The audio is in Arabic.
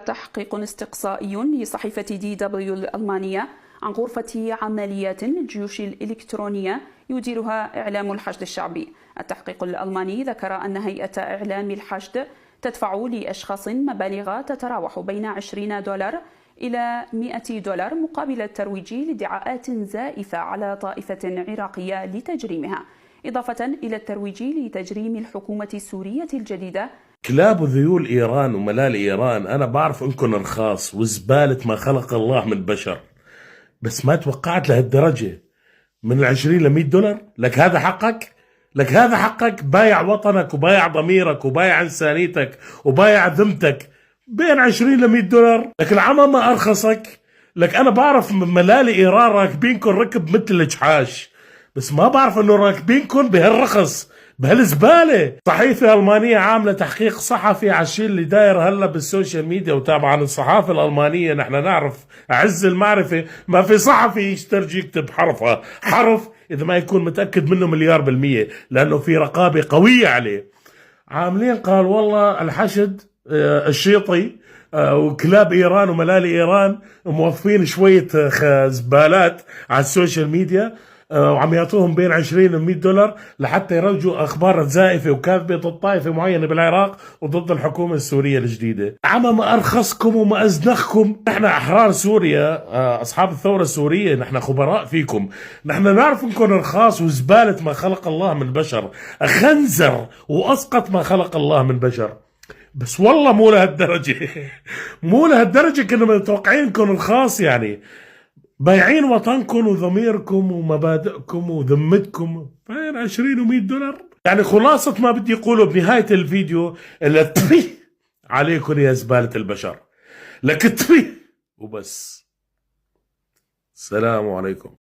تحقيق استقصائي لصحيفة دي دبليو الألمانية عن غرفة عمليات الجيوش الإلكترونية يديرها إعلام الحشد الشعبي. التحقيق الألماني ذكر أن هيئة إعلام الحشد تدفع لأشخاص مبالغ تتراوح بين $20 إلى $100 مقابل الترويج لادعاءات زائفة على طائفة عراقية لتجريمها، إضافة إلى الترويج لتجريم الحكومة السورية الجديدة. كلاب وذيول إيران وملال إيران أنا بعرف إنكم رخاص وزبالة ما خلق الله من بشر، بس ما توقعت لهالدرجة. من 20 ل $100 لك هذا حقك؟ لك هذا حقك؟ بايع وطنك وبايع ضميرك وبايع إنسانيتك وبايع ذمتك بين 20 ل $100. لك العمى ما أرخصك. لك أنا بعرف ملال إيران راكبينكم ركب مثل الجحاش، بس ما بعرف إنه راكبينكم بهالرخص بهالزبالة. صحيفة ألمانية عاملة تحقيق صحفي على الشيء اللي داير هلا بالسوشيال ميديا. وطبعا الصحافة الألمانية نحن نعرف أعز المعرفة ما في صحفي يسترجي يكتب حرف إذا ما يكون متأكد منه 1,000,000%، لأنه في رقابة قوية عليه. عاملين قال والله الحشد الشيطي وكلاب إيران وملال إيران موظفين شوية زبالات على السوشيال ميديا وعم يعطوهم بين 20 و $100 لحتى يروجوا أخبار زائفة وكاذبة ضد طائفة معينة بالعراق وضد الحكومة السورية الجديدة. عما ما أرخصكم وما أزنخكم. نحن أحرار سوريا، أصحاب الثورة السورية، نحن خبراء فيكم. نحن نعرف إنكم رخاص وزبالة ما خلق الله من بشر، خنزر وأسقط ما خلق الله من بشر. بس والله مو لهالدرجة مو لهالدرجة كنا متوقعين إنكم رخاص، يعني بايعين وطنكم وضميركم ومبادئكم وذمتكم بين 20 و $100. يعني خلاصة ما بدي يقوله بنهاية الفيديو اللي تبي عليكم يا زبالة البشر، لك تبي وبس. السلام عليكم.